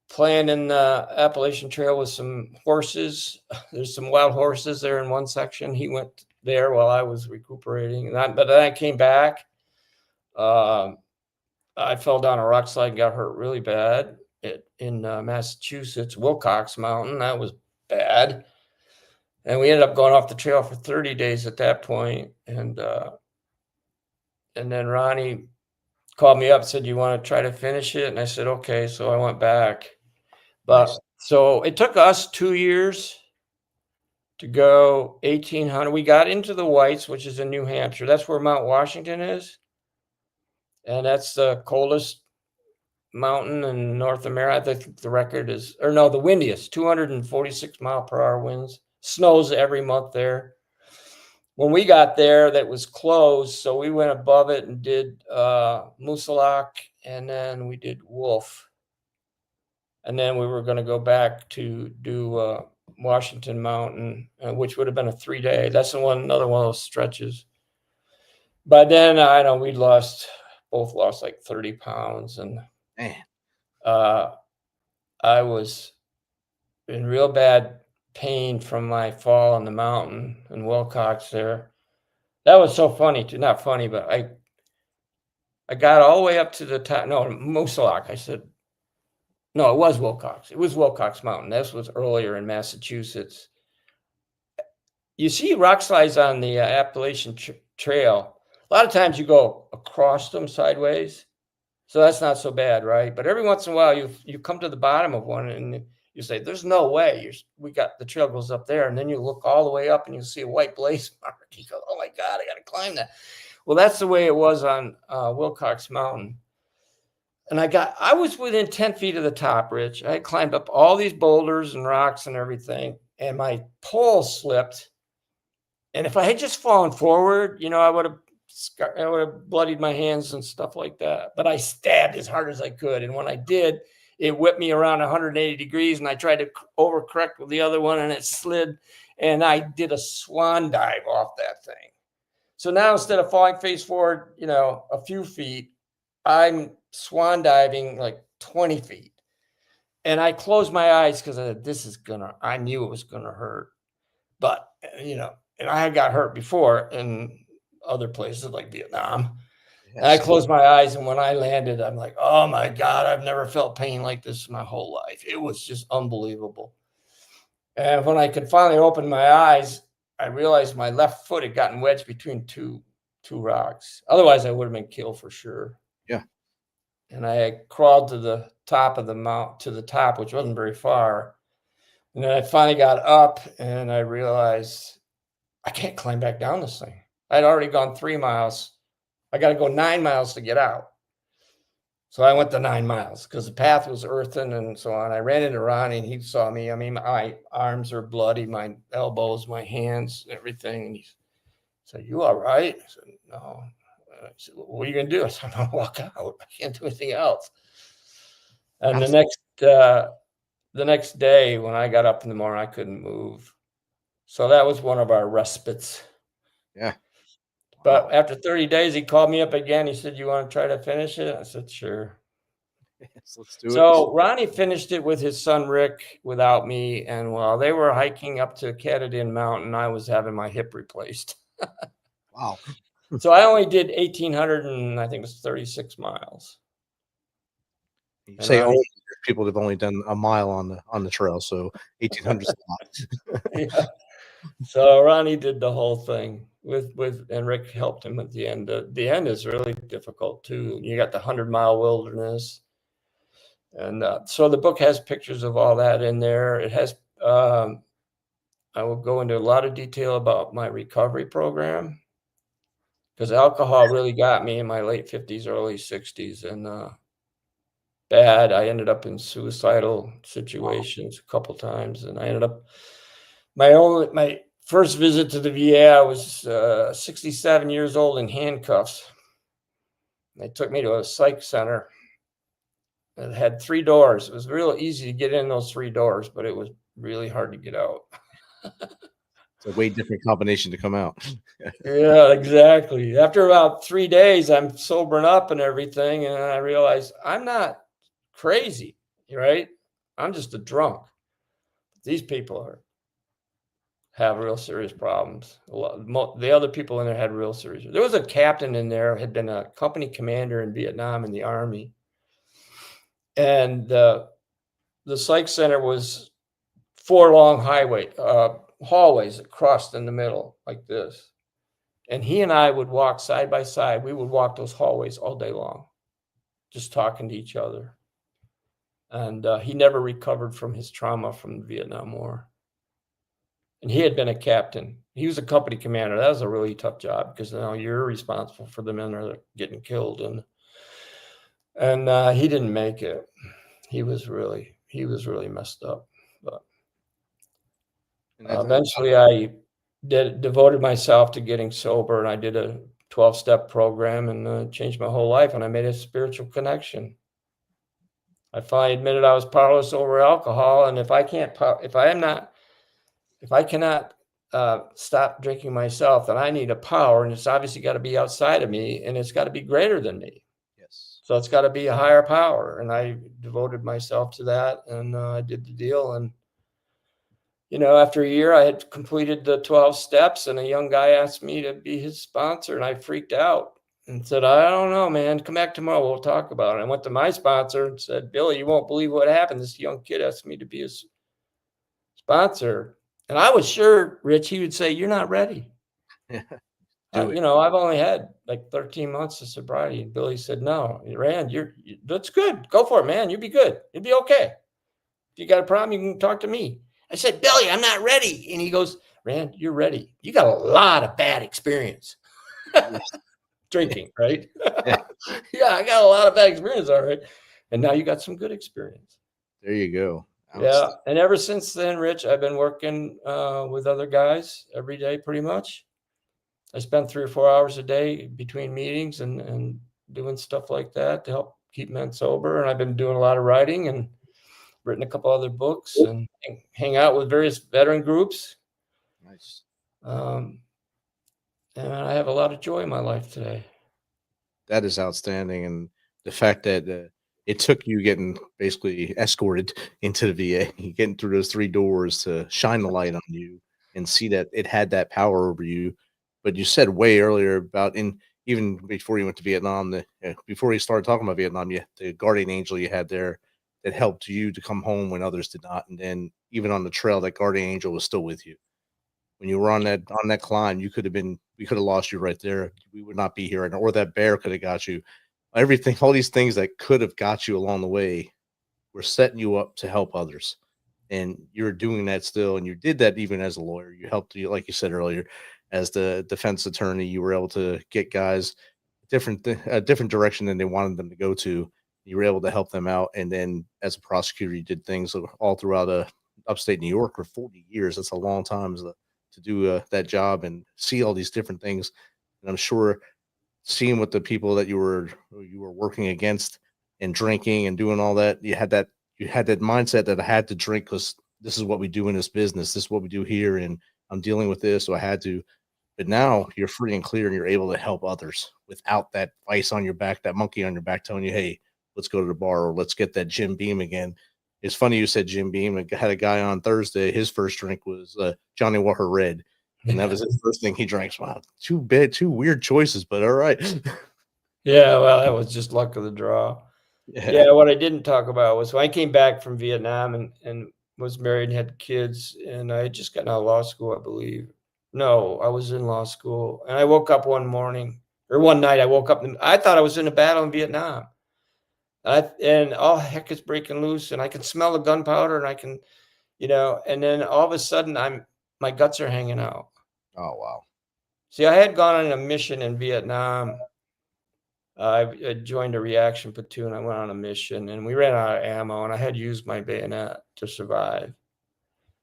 playing in the Appalachian Trail with some horses. There's some wild horses there in one section. He went there while I was recuperating. But then I came back. I fell down a rock slide and got hurt really bad in Massachusetts, Wilcox Mountain. That was bad. And we ended up going off the trail for 30 days at that point. And then Ronnie called me up, said, you want to try to finish it? And I said, okay. So I went back. But nice. So it took us 2 years to go 1,800. We got into the Whites, which is in New Hampshire. That's where Mount Washington is. And that's the coldest mountain in North America. I think the record is, or no, the windiest, 246 mile per hour winds. Snows every month there. When we got there, that was closed. So we went above it and did Moosilauke, and then we did Wolf. And then we were going to go back to do Washington Mountain, which would have been a 3 day. That's another one of those stretches. But then I know we both lost like 30 pounds. And man, I was in real bad pain from my fall on the mountain in Wilcox there. That was so funny too. Not funny, but I got all the way up to the top. No, Moosilauke. I said, no, it was Wilcox. It was Wilcox Mountain. This was earlier in Massachusetts. You see rock slides on the Appalachian Trail. A lot of times you go across them sideways. So that's not so bad, right? But every once in a while you come to the bottom of one and you say, there's no way. The trail goes up there. And then you look all the way up and you see a white blaze mark. You go, oh my God, I got to climb that. Well, that's the way it was on Wilcox Mountain. And I was within 10 feet of the top, Rich. I had climbed up all these boulders and rocks and everything. And my pole slipped. And if I had just fallen forward, I would have bloodied my hands and stuff like that. But I stabbed as hard as I could. And when I did, it whipped me around 180 degrees. And I tried to overcorrect with the other one and it slid. And I did a swan dive off that thing. So now instead of falling face forward, a few feet, I'm swan diving like 20 feet. And I closed my eyes because I knew it was going to hurt. But, and I got hurt before in other places like Vietnam. Yes. And I closed my eyes. And when I landed, I'm like, oh my God, I've never felt pain like this in my whole life. It was just unbelievable. And when I could finally open my eyes, I realized my left foot had gotten wedged between two rocks. Otherwise, I would have been killed for sure. Yeah. And I crawled to the top of the mountain, which wasn't very far. And then I finally got up and I realized I can't climb back down this thing. I'd already gone 3 miles. I got to go 9 miles to get out. So I went the 9 miles because the path was earthen and so on. I ran into Ronnie and he saw me. I mean, my arms are bloody, my elbows, my hands, everything. And he said, "You all right?" I said, "No." I said, "What are you going to do?" I said, "I'm going to walk out. I can't do anything else." And the next day when I got up in the morning, I couldn't move. So that was one of our respites. Yeah. But after 30 days, he called me up again. He said, "You want to try to finish it?" I said, "Sure." Yes, let's do it. So Ronnie finished it with his son Rick without me, and while they were hiking up to Catadin Mountain, I was having my hip replaced. Wow. So I only did 1,800 and I think it was 36 miles. You And say Ronnie- only people have only done a mile on the trail, so 1,800 spots. yeah. So Ronnie did the whole thing with and Rick helped him at the end. The end is really difficult too. You got the 100-mile wilderness. And so the book has pictures of all that in there. It has, I will go into a lot of detail about my recovery program because alcohol really got me in my late 50s, early 60s. And bad. I ended up in suicidal situations a couple times. And I ended up, my first visit to the VA, I was 67 years old in handcuffs. They took me to a psych center. It had 3 doors. It was real easy to get in those 3 doors, but it was really hard to get out. It's a way different combination to come out. Yeah, exactly. After about 3 days, I'm sobering up and everything, and I realized I'm not crazy, right? I'm just a drunk. These people have real serious problems. The other people in there had real serious. There was a captain in there, had been a company commander in Vietnam in the Army. And the psych center was 4 long hallways that crossed in the middle like this. And he and I would walk side by side. We would walk those hallways all day long, just talking to each other. And he never recovered from his trauma from the Vietnam War. And he had been a captain. He was a company commander. That was a really tough job because now you're responsible for the men that are getting killed. And he didn't make it. He was really messed up. But eventually I devoted myself to getting sober, and I did a 12-step program and changed my whole life. And I made a spiritual connection. I finally admitted I was powerless over alcohol. And if I cannot stop drinking myself, then I need a power, and it's obviously got to be outside of me, and it's got to be greater than me. Yes. So it's got to be a higher power. And I devoted myself to that, and I did the deal. And, after a year, I had completed the 12 steps, and a young guy asked me to be his sponsor, and I freaked out and said, "I don't know, man. Come back tomorrow. We'll talk about it." I went to my sponsor and said, "Billy, you won't believe what happened. This young kid asked me to be his sponsor." And I was sure, Rich, he would say, "You're not ready." I've only had like 13 months of sobriety. And Billy said, "No, Rand, that's good. Go for it, man. You'll be good. You'll be okay. If you got a problem, you can talk to me." I said, "Billy, I'm not ready." And he goes, "Rand, you're ready. You got a lot of bad experience drinking, right?" Yeah, I got a lot of bad experience, all right. And now you got some good experience. There you go. Yeah. And ever since then, Rich, I've been working with other guys every day, pretty much. I spend 3 or 4 hours a day between meetings and doing stuff like that to help keep men sober. And I've been doing a lot of writing and written a couple other books and hang out with various veteran groups. Nice. And I have a lot of joy in my life today. That is outstanding. And the fact that it took you getting basically escorted into the VA, getting through those 3 doors to shine the light on you and see that it had that power over you. But you said way earlier about even before you went to Vietnam, before you started talking about Vietnam, the guardian angel you had there that helped you to come home when others did not. And then even on the trail, that guardian angel was still with you. When you were on that climb, we could have lost you right there. We would not be here. Or that bear could have got you. Everything, all these things that could have got you along the way were setting you up to help others. And you're doing that still. And you did that even as a lawyer. You helped, like you said earlier, as the defense attorney, you were able to get guys a different direction than they wanted them to go to. You were able to help them out. And then as a prosecutor, you did things all throughout upstate New York for 40 years. That's a long time to do that job and see all these different things. And I'm sure seeing what the people that you were working against and drinking and doing all that, you had that mindset that I had to drink because this is what we do in this business. This is what we do here. And I'm dealing with this. So I had to. But now you're free and clear and you're able to help others without that vice on your back, that monkey on your back telling you, hey, let's go to the bar or let's get that Jim Beam again. It's funny you said Jim Beam. I had a guy on Thursday. His first drink was Johnny Walker Red. And that was his first thing he drank. Wow, two weird choices, but all right. Yeah, well, that was just luck of the draw. Yeah, what I didn't talk about was when I came back from Vietnam and was married and had kids, and I had just gotten out of law school, I believe. No, I was in law school, and I woke up one night. I woke up and I thought I was in a battle in Vietnam, and all heck is breaking loose, and I can smell the gunpowder, and I can, and then all of a sudden my guts are hanging out. Oh wow! See, I had gone on a mission in Vietnam. I joined a reaction platoon. I went on a mission, and we ran out of ammo, and I had used my bayonet to survive.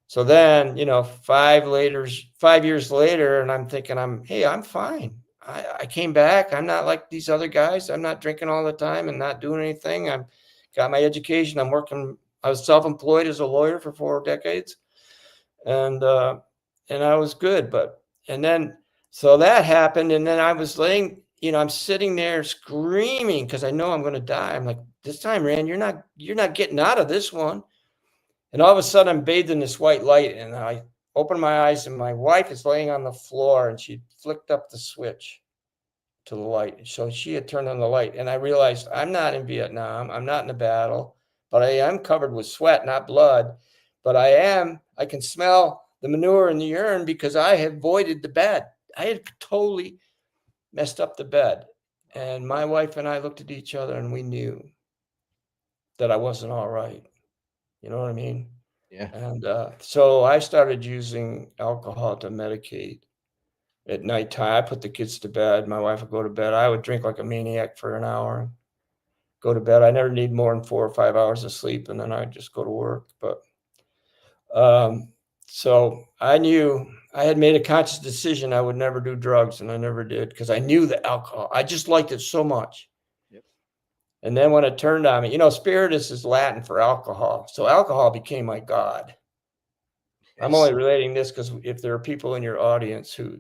So then, 5 years later, and I'm thinking, I'm fine. I came back. I'm not like these other guys. I'm not drinking all the time and not doing anything. I've got my education. I'm working. I was self-employed as a lawyer for 4 decades, and I was good. So that happened, and then I was I'm sitting there screaming because I know I'm going to die. I'm like, this time, Rand, you're not getting out of this one. And all of a sudden, I'm bathed in this white light, and I open my eyes, and my wife is laying on the floor, and she flicked up the switch to the light. So she had turned on the light, and I realized I'm not in Vietnam. I'm not in a battle, but I am covered with sweat, not blood. But I can smell the manure in the urine because I had voided the bed. I had totally messed up the bed. And my wife and I looked at each other, and we knew that I wasn't all right. You know what I mean? Yeah. And so I started using alcohol to medicate at nighttime. I put the kids to bed. My wife would go to bed. I would drink like a maniac for an hour, go to bed. I never need more than 4 or 5 hours of sleep, and then I'd just go to work. But so I knew I had made a conscious decision I would never do drugs, and I never did because I knew the alcohol. I just liked it so much. And then when it turned on me, spiritus is Latin for alcohol. So alcohol became my God. Yes. I'm only relating this because if there are people in your audience who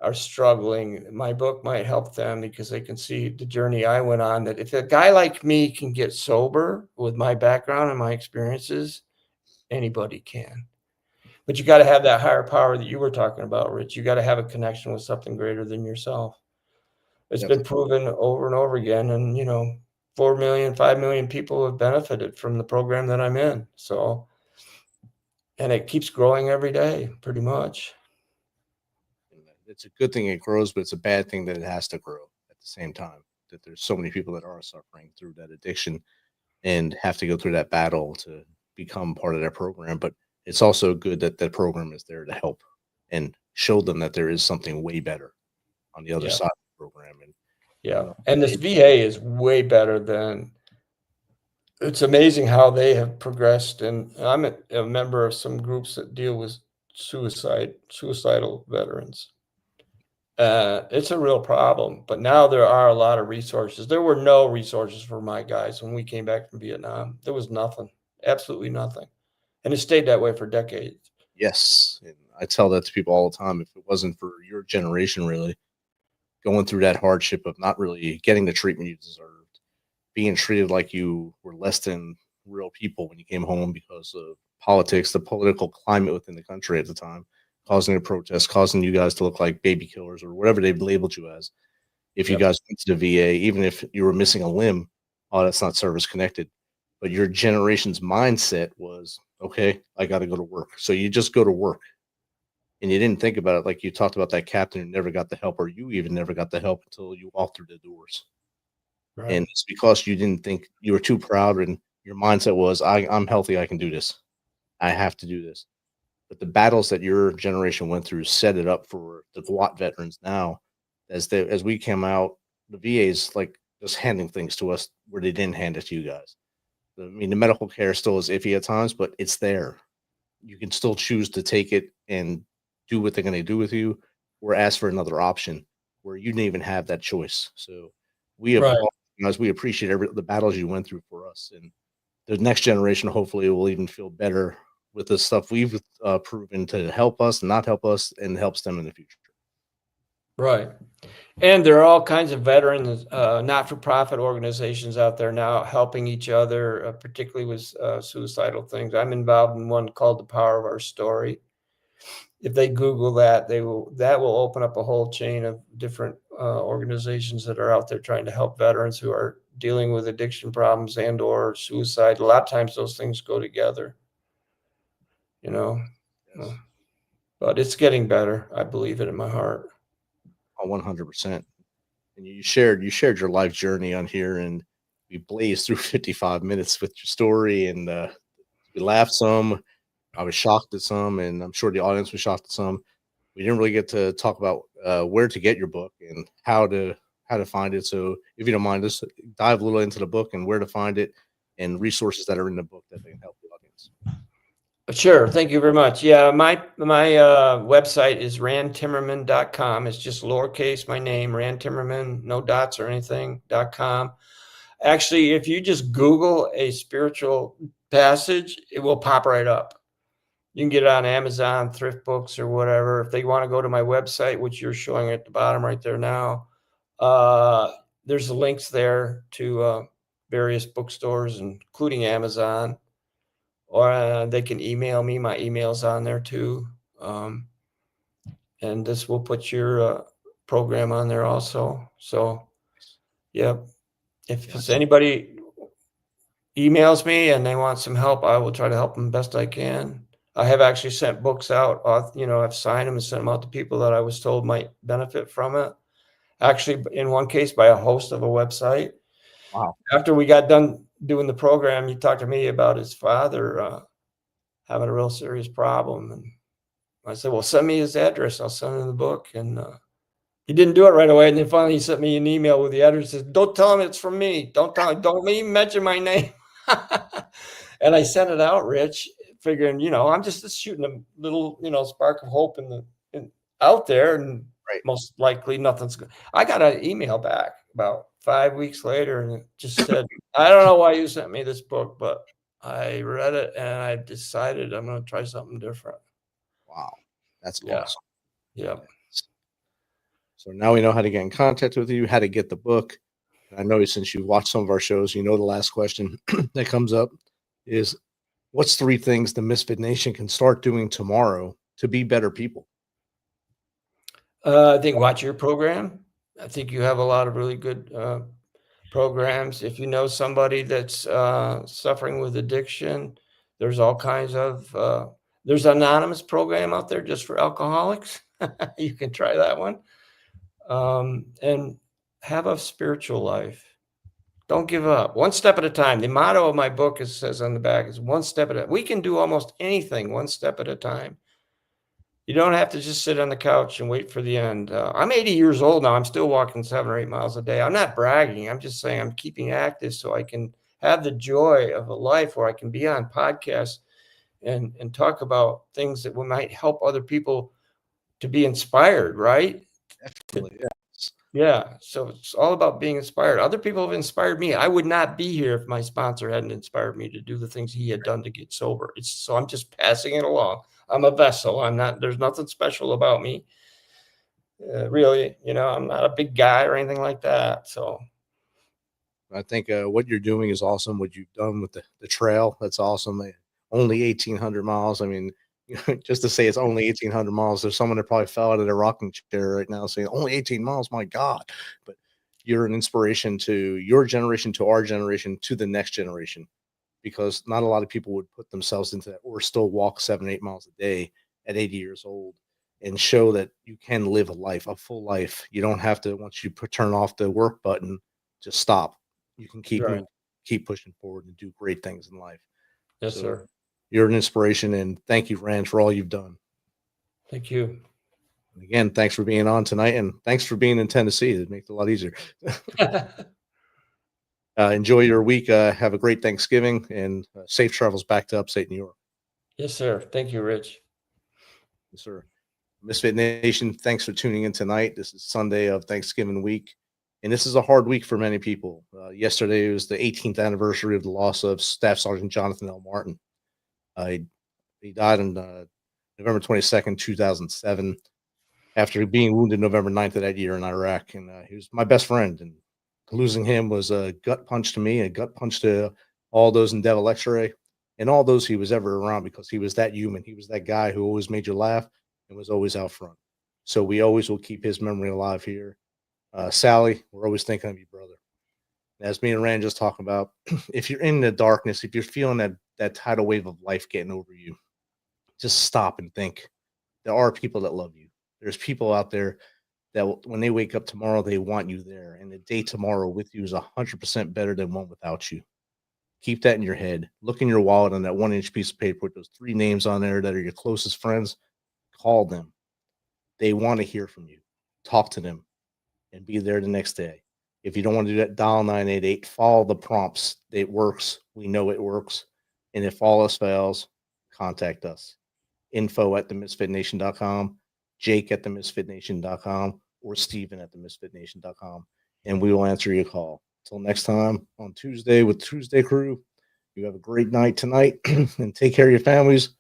are struggling, my book might help them because they can see the journey I went on, that if a guy like me can get sober with my background and my experiences, anybody can. But you got to have that higher power that you were talking about, Rich. You got to have a connection with something greater than yourself. It's been proven over and over again. And, 4 million, 5 million people have benefited from the program that I'm in. So, and it keeps growing every day, pretty much. It's a good thing it grows, but it's a bad thing that it has to grow at the same time, that there's so many people that are suffering through that addiction and have to go through that battle to become part of that program. But it's also good that that program is there to help and show them that there is something way better on the other side of the program. And this VA is way better than. It's amazing how they have progressed. And I'm a member of some groups that deal with suicidal veterans. It's a real problem, but now there are a lot of resources. There were no resources for my guys when we came back from Vietnam. There was nothing, absolutely nothing. And it stayed that way for decades. Yes. And I tell that to people all the time. If it wasn't for your generation, really going through that hardship of not really getting the treatment you deserved, being treated like you were less than real people when you came home because of politics, the political climate within the country at the time, causing a protest, causing you guys to look like baby killers or whatever they've labeled you as. If you guys went to the VA, even if you were missing a limb, that's not service connected. But your generation's mindset was, okay, I got to go to work. So you just go to work. And you didn't think about it like you talked about that captain who never got the help, or you even never got the help until you walked through the doors. Right. And it's because you didn't think, you were too proud, and your mindset was, I'm healthy, I can do this. I have to do this. But the battles that your generation went through set it up for the GWAT veterans now. As we came out, the VA is like just handing things to us where they didn't hand it to you guys. I mean, the medical care still is iffy at times, but it's there. You can still choose to take it and do what they're going to do with you, or ask for another option where you didn't even have that choice. So we Right. applaud you guys. We appreciate the battles you went through for us, and the next generation hopefully will even feel better with the stuff we've proven to help us, not help us, and helps them in the future. Right. And there are all kinds of veterans, not-for-profit organizations out there now helping each other, particularly with suicidal things. I'm involved in one called The Power of Our Story. If they Google that, that will open up a whole chain of different organizations that are out there trying to help veterans who are dealing with addiction problems and or suicide. A lot of times those things go together, you know. Yes. But it's getting better. I believe it in my heart. 100%. And you shared your life journey on here, and we blazed through 55 minutes with your story, and we laughed some. I was shocked at some, and I'm sure the audience was shocked at some. We didn't really get to talk about where to get your book and how to find it. So if you don't mind, just dive a little into the book and where to find it and resources that are in the book that can help the audience. Sure. Thank you very much. Yeah, my website is randtimmerman.com. It's just lowercase my name, Rand Timmerman, no dots or anything, .com. Actually, if you just Google a spiritual passage, it will pop right up. You can get it on Amazon, Thrift Books, or whatever. If they want to go to my website, which you're showing at the bottom right there now, there's the links there to various bookstores, including Amazon. Or they can email me. My email's on there too. And this will put your program on there also. So, yep. If anybody emails me and they want some help, I will try to help them best I can. I have actually sent books out. I've signed them and sent them out to people that I was told might benefit from it. Actually, in one case, by a host of a website. Wow. After we got done doing the program, he talked to me about his father having a real serious problem. And I said, well, send me his address. I'll send him the book. And he didn't do it right away. And then finally he sent me an email with the address. Says, don't tell him it's from me. Don't even mention my name. And I sent it out, Rich, figuring, I'm just shooting a little, spark of hope out there. And most likely nothing's good. I got an email back about 5 weeks later, and it just said, I don't know why you sent me this book, but I read it and I decided I'm going to try something different. Wow. That's awesome. Yeah. So now we know how to get in contact with you, how to get the book. I know since you've watched some of our shows, the last question that comes up is, what's 3 things the Misfit Nation can start doing tomorrow to be better people? I think watch your program. I think you have a lot of really good programs. If you know somebody that's suffering with addiction, there's all kinds of, there's an anonymous program out there just for alcoholics. You can try that one. And have a spiritual life. Don't give up. One step at a time. The motto of my book says on the back is one step at a time. We can do almost anything one step at a time. You don't have to just sit on the couch and wait for the end. I'm 80 years old now. I'm still walking 7 or 8 miles a day. I'm not bragging. I'm just saying I'm keeping active so I can have the joy of a life where I can be on podcasts and talk about things that might help other people to be inspired, right? Definitely, yes. Yeah. So it's all about being inspired. Other people have inspired me. I would not be here if my sponsor hadn't inspired me to do the things he had done to get sober. So I'm just passing it along. I'm a vessel. There's nothing special about me. Really, I'm not a big guy or anything like that. So I think what you're doing is awesome. What you've done with the trail, that's awesome. Only 1,800 miles. I mean, just to say it's only 1,800 miles, there's someone that probably fell out of their rocking chair right now saying only 18 miles. My God. But you're an inspiration to your generation, to our generation, to the next generation, because not a lot of people would put themselves into that or still walk 7, 8 miles a day at 80 years old and show that you can live a full life. You don't have to, once you turn off the work button, just stop. You can keep moving, keep pushing forward and do great things in life. Yes, sir. You're an inspiration, and thank you, Rand, for all you've done. Thank you. And again, thanks for being on tonight, and thanks for being in Tennessee. It makes it a lot easier. Enjoy your week. Have a great Thanksgiving and safe travels back to upstate New York. Yes, sir. Thank you, Rich. Yes, sir. Misfit Nation, thanks for tuning in tonight. This is Sunday of Thanksgiving week, and this is a hard week for many people. Yesterday was the 18th anniversary of the loss of Staff Sergeant Jonathan L. Martin. He died on November 22nd, 2007, after being wounded November 9th of that year in Iraq. And he was my best friend, and losing him was a gut punch to me, a gut punch to all those in Devil X-Ray, and all those he was ever around, because he was that human. He was that guy who always made you laugh and was always out front. So we always will keep his memory alive here. Sally, we're always thinking of you, brother. As me and Rand just talked about, if you're in the darkness, if you're feeling that tidal wave of life getting over you, just stop and think. There are people that love you. There's people out there that when they wake up tomorrow, they want you there. And the day tomorrow with you is 100% better than one without you. Keep that in your head. Look in your wallet on that 1-inch piece of paper with those 3 names on there that are your closest friends. Call them. They want to hear from you. Talk to them and be there the next day. If you don't want to do that, dial 988. Follow the prompts. It works. We know it works. And if all else fails, contact us. info@themisfitnation.com, jake@themisfitnation.com, or steven@themisfitnation.com. And we will answer your call. Until next time on Tuesday with Tuesday Crew, you have a great night tonight and take care of your families.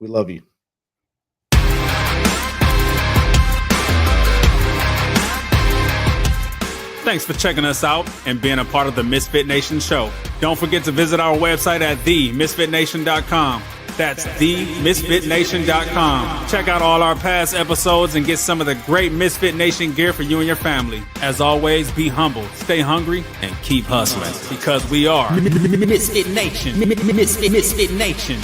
We love you. Thanks for checking us out and being a part of the Misfit Nation show. Don't forget to visit our website at themisfitnation.com. That's themisfitnation.com. Check out all our past episodes and get some of the great Misfit Nation gear for you and your family. As always, be humble, stay hungry, and keep hustling, because we are Misfit Nation. Misfit Nation.